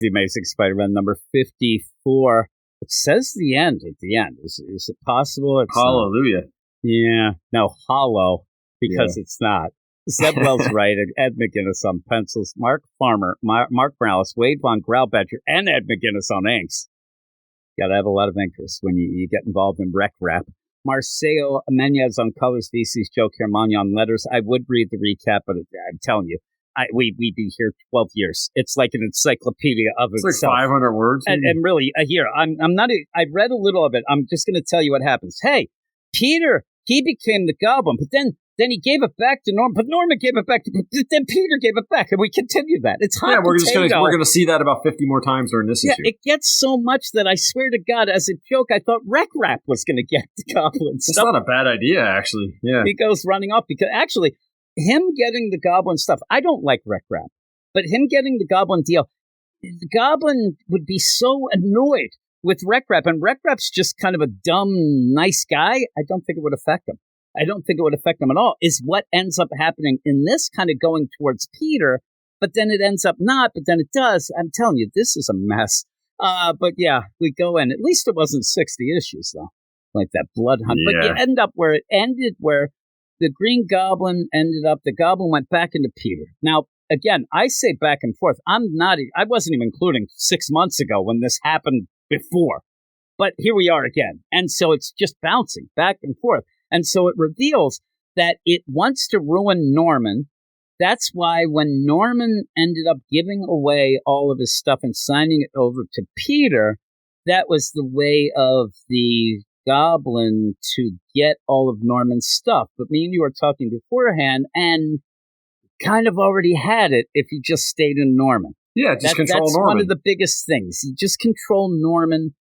The Amazing Spider-Man number 54. It says the end at the end. Is it possible? It's Hallelujah. Yeah. No, hollow, because it's not. Zeb Wells right, and Ed McGuinness on pencils, Mark Farmer, Mark Morales, Wade Von Graubecher, and Ed McGuinness on inks. Got to have a lot of interest when you get involved in rec rap. Marcelo Menez on colors, VC's Joe Caramagna on letters. I would read the recap, but I'm telling you, we'd be here 12 years. It's like an encyclopedia of itself. It's like 500 words. And really, here, I'm not, I read a little of it. I'm just going to tell you what happens. Hey, Peter, he became the Goblin, but then he gave it back to Norman, but Norman gave it back to, then Peter gave it back, and we continue that. It's hot we're going to see that about 50 more times during this issue. It gets so much that I swear to God, as a joke, I thought Rec Rap was going to get the Goblin stuff. It's not a bad idea, actually. Yeah, he goes running off because actually, him getting the Goblin stuff, I don't like Rec Rap, but him getting the Goblin deal, the Goblin would be so annoyed with Rec Rap, and Rec Rap's just kind of a dumb, nice guy. I don't think it would affect him. I don't think it would affect them at all, is what ends up happening in this, kind of going towards Peter, but then it ends up not, but then it does. I'm telling you, this is a mess. But yeah, we go in. At least it wasn't 60 issues, though, like that blood hunt. Yeah. But you end up where it ended, where the Green Goblin ended up, the Goblin went back into Peter. Now, again, I say back and forth. I wasn't even including 6 months ago when this happened before. But here we are again. And so it's just bouncing back and forth. And so it reveals that it wants to ruin Norman. That's why when Norman ended up giving away all of his stuff and signing it over to Peter, that was the way of the Goblin to get all of Norman's stuff. But me and you were talking beforehand and kind of already had it if he just stayed in Norman. Yeah, just control that's Norman. That's one of the biggest things. You just control Norman.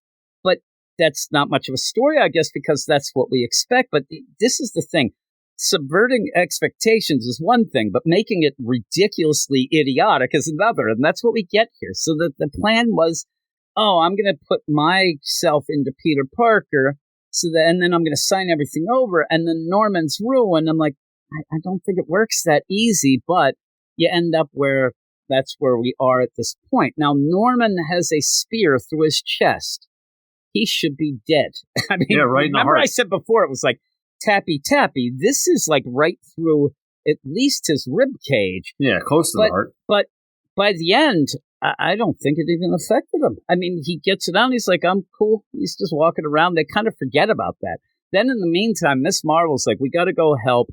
But that's not much of a story, I guess, because that's what we expect. But this is the thing. Subverting expectations is one thing, but making it ridiculously idiotic is another. And that's what we get here. So the plan was, I'm going to put myself into Peter Parker, and then I'm going to sign everything over, and then Norman's ruined. I'm like, I don't think it works that easy, but you end up where that's where we are at this point. Now, Norman has a spear through his chest. He should be dead. I mean, right in the heart. Remember I said before, it was like tappy, tappy. This is like right through at least his rib cage. Yeah, close to the heart. But by the end, I don't think it even affected him. I mean, he gets it out. He's like, I'm cool. He's just walking around. They kind of forget about that. Then in the meantime, Miss Marvel's like, we got to go help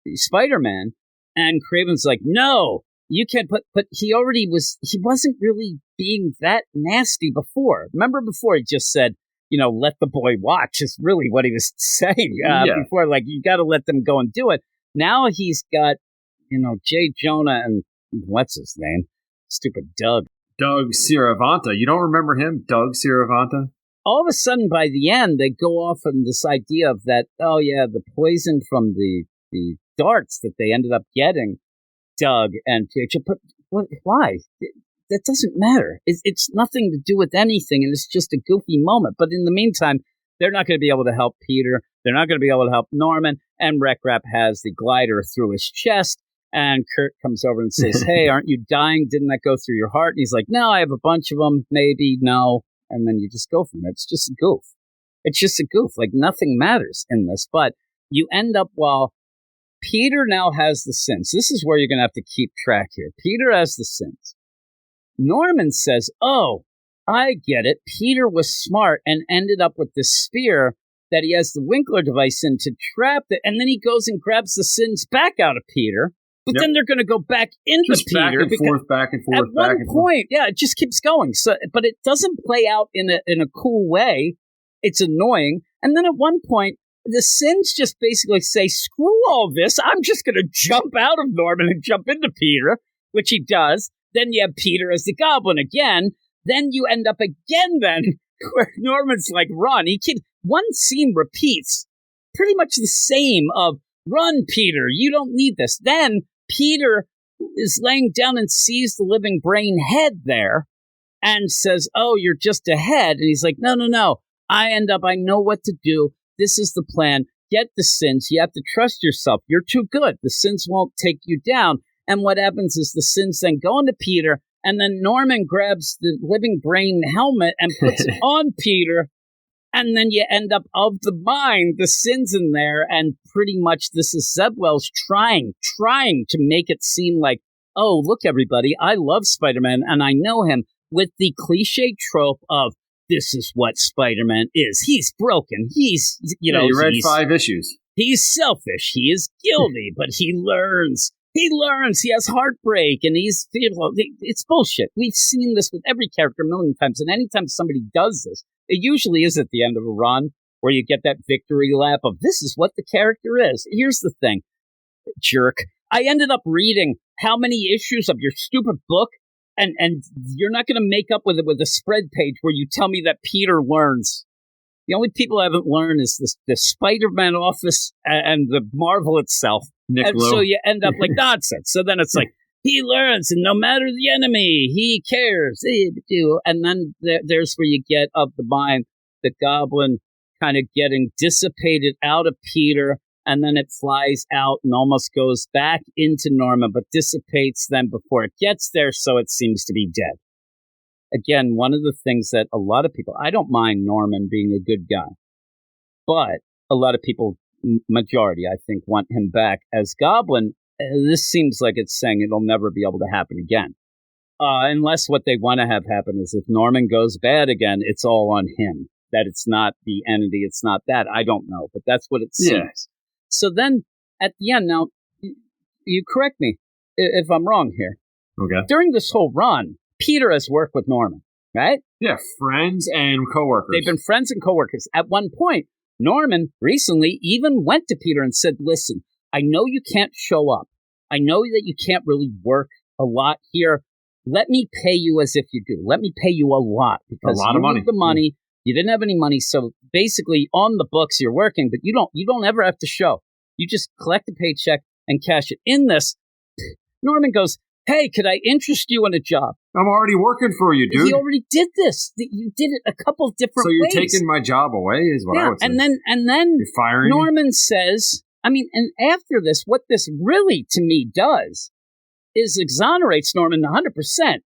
Spider-Man. And Kraven's like, no, you can't. But he wasn't really being that nasty before. Remember before he just said, let the boy watch is really what he was saying before. Like, you got to let them go and do it. Now he's got, Jay Jonah and what's his name? Stupid Doug. Doug Ciravanta. You don't remember him? Doug Ciravanta? All of a sudden, by the end, they go off on this idea of that, the poison from the darts that they ended up getting, Doug and PH. But why? That doesn't matter. It's nothing to do with anything, and it's just a goofy moment. But in the meantime, they're not going to be able to help Peter. They're not going to be able to help Norman. And Rec Rap has the glider through his chest. And Kurt comes over and says, hey, aren't you dying? Didn't that go through your heart? And he's like, no, I have a bunch of them. Maybe, no. And then you just go from it. It's just a goof. It's just a goof. Like, nothing matters in this. But you end up while Peter now has the sins. This is where you're going to have to keep track here. Peter has the sins. Norman says, I get it. Peter was smart and ended up with this spear that he has the Winkler device in to trap it. And then he goes and grabs the sins back out of Peter. But then they're going to go back into just Peter. Back and forth. At one point, it just keeps going. So, but it doesn't play out in a cool way. It's annoying. And then at one point, the sins just basically say, screw all this. I'm just going to jump out of Norman and jump into Peter, which he does. Then you have Peter as the Goblin again. Then you end up again where Norman's like, run. One scene repeats pretty much the same of, run, Peter. You don't need this. Then Peter is laying down and sees the living brain head there and says, you're just a head. And he's like, no. I know what to do. This is the plan. Get the sins. You have to trust yourself. You're too good. The sins won't take you down. And what happens is the sins then go into Peter And then Norman grabs the living brain helmet and puts it on Peter. And then you end up of the mind, the sin's in there. And pretty much this is Zebwell's trying to make it seem like, oh, look, everybody, I love Spider-Man and I know him, with the cliche trope of this is what Spider-Man is. He's broken. He's, you read 5 issues. He's selfish. He is guilty, but he learns. He learns. He has heartbreak, and it's bullshit. We've seen this with every character a million times, and anytime somebody does this, it usually is at the end of a run where you get that victory lap of this is what the character is. Here's the thing, jerk. I ended up reading how many issues of your stupid book, and you're not going to make up with it with a spread page where you tell me that Peter learns. The only people I haven't learned is the Spider-Man office and the Marvel itself. And so you end up like nonsense. So then it's like, he learns, and no matter the enemy, he cares. And then there's where you get of the mind, the goblin kind of getting dissipated out of Peter, and then it flies out and almost goes back into Norman, but dissipates then before it gets there, so it seems to be dead. Again, one of the things that a lot of people, I don't mind Norman being a good guy, but a lot of people, majority, I think, want him back as Goblin. This seems like it's saying it'll never be able to happen again. Unless what they want to have happen is if Norman goes bad again, it's all on him. That it's not the entity, it's not that. I don't know, but that's what it seems. Yeah. So then, at the end, now, you correct me if I'm wrong here. Okay. During this whole run, Peter has worked with Norman, right? Yeah, friends and coworkers. They've been friends and coworkers. At one point, Norman recently even went to Peter and said, listen, I know you can't show up. I know that you can't really work a lot here. Let me pay you as if you do. Let me pay you a lot. Because a lot of money. The money. You didn't have any money. So basically on the books you're working, but you don't ever have to show. You just collect a paycheck and cash it. In this, Norman goes, hey, could I interest you in a job? I'm already working for you, dude. He already did this. You did it a couple of different ways. So you're taking my job away is what I would say. And then you're firing Norman says, and after this, what this really, to me, does is exonerates Norman 100%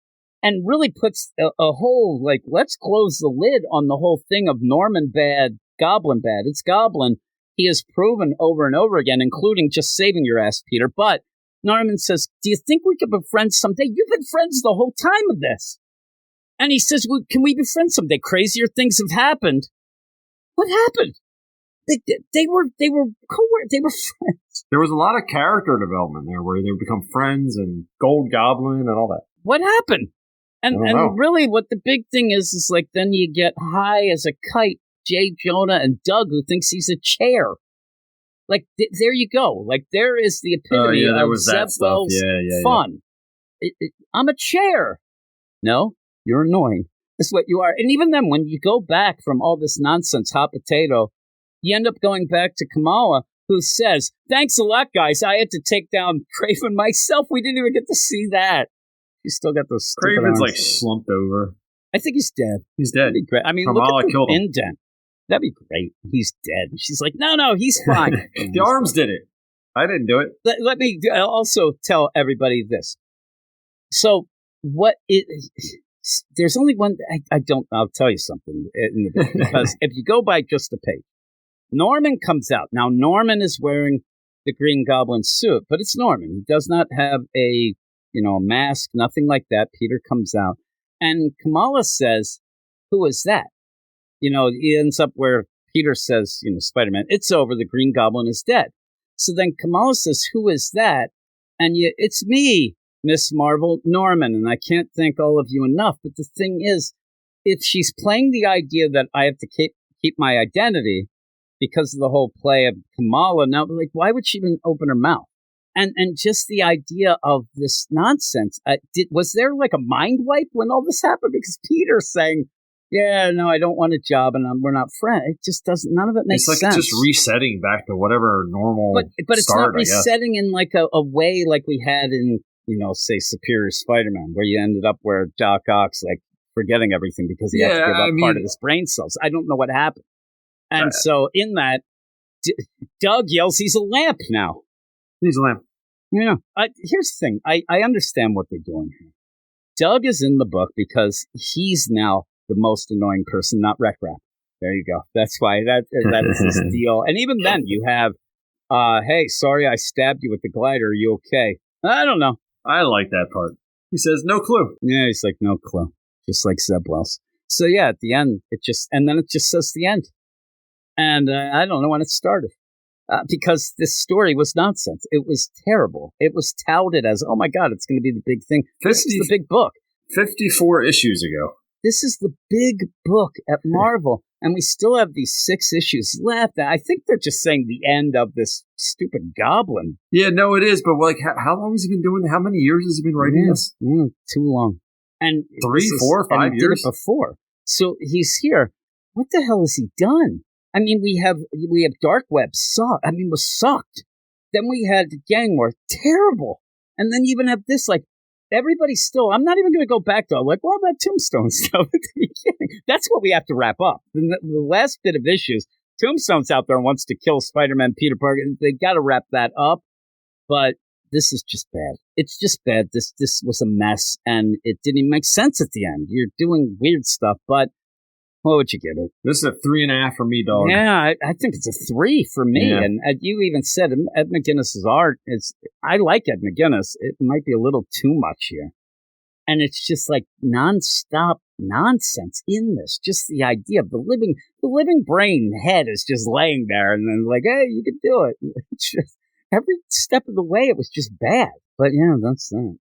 and really puts a whole, let's close the lid on the whole thing of Norman bad, Goblin bad. It's Goblin. He has proven over and over again, including just saving your ass, Peter. But Norman says, do you think we could be friends someday? You've been friends the whole time of this. And he says, well, can we be friends someday? Crazier things have happened. What happened? They were friends. There was a lot of character development there where they would become friends and Gold Goblin and all that. What happened? And really what the big thing is like then you get high as a kite, Jay Jonah and Doug, who thinks he's a chair. Like, there you go. Like, there is the epitome of Zebwell's fun. I'm a chair. No, you're annoying. That's what you are. And even then, when you go back from all this nonsense, hot potato, you end up going back to Kamala, who says, thanks a lot, guys. I had to take down Craven myself. We didn't even get to see that. She's still got those Craven's arms. Slumped over. I think he's dead. He's dead. That'd be great. Kamala look at killed the him. indent. That'd be great. He's dead. She's like, no, he's fine. The arms did it. I didn't do it. Let me also tell everybody this. So, there's only one, I'll tell you something in the book, because if you go by just the page, Norman comes out. Now, Norman is wearing the Green Goblin suit, but it's Norman. He does not have a mask, nothing like that. Peter comes out, and Kamala says, who is that? He ends up where Peter says, Spider-Man, it's over, the Green Goblin is dead. So then Kamala says, who is that? And it's me, Miss Marvel, Norman, and I can't thank all of you enough. But the thing is, if she's playing the idea that I have to keep my identity because of the whole play of Kamala, now, why would she even open her mouth? And just the idea of this nonsense, was there a mind wipe when all this happened? Because Peter's saying, yeah, no, I don't want a job, and we're not friends. It just doesn't. None of it makes sense. It's just resetting back to whatever normal. But it's not resetting in a way like we had in say Superior Spider-Man, where you ended up where Doc Ock's forgetting everything because he had to give up part of his brain cells. I don't know what happened, and so in that, Doug yells, "He's a lamp now." He's a lamp. Yeah. Here's the thing. I understand what they're doing here. Doug is in the book because he's now the most annoying person, not Recrap. There you go. That's why that is his deal. And even then, you have, hey, sorry I stabbed you with the glider. Are you okay? I don't know. I like that part. He says, no clue. Yeah, he's like, no clue. Just like Zeb Wells. So yeah, at the end, it just says the end. And I don't know when it started. Because this story was nonsense. It was terrible. It was touted as, oh my God, it's going to be the big thing. This is the big book. 54 issues ago. This is the big book at Marvel. And we still have these 6 issues left. I think they're just saying the end of this stupid Goblin. Yeah, no, it is. But like, how long has he been doing? How many years has he been writing this? Too long. And 3, 4, 5 years? Did it before. So he's here. What the hell has he done? I mean, we have Dark Web was sucked. Then we had Gang War, terrible. And then you even have this, like, everybody's still, I'm not even going to go back to, like, well, that Tombstone stuff at the beginning. That's what we have to wrap up. The last bit of issues, Tombstone's out there and wants to kill Spider-Man, Peter Parker. They got to wrap that up. But this is just bad. It's just bad. This was a mess, and it didn't even make sense at the end. You're doing weird stuff, but what would you give it? This is a 3.5 for me, dog. Yeah, I think it's a 3 for me. Yeah. And you even said Ed McGuinness's art is. I like Ed McGuinness. It might be a little too much here, and it's just like nonstop nonsense in this. Just the idea of the living brain head is just laying there, and then like, hey, you can do it. It's just every step of the way, it was just bad. But yeah, that's that.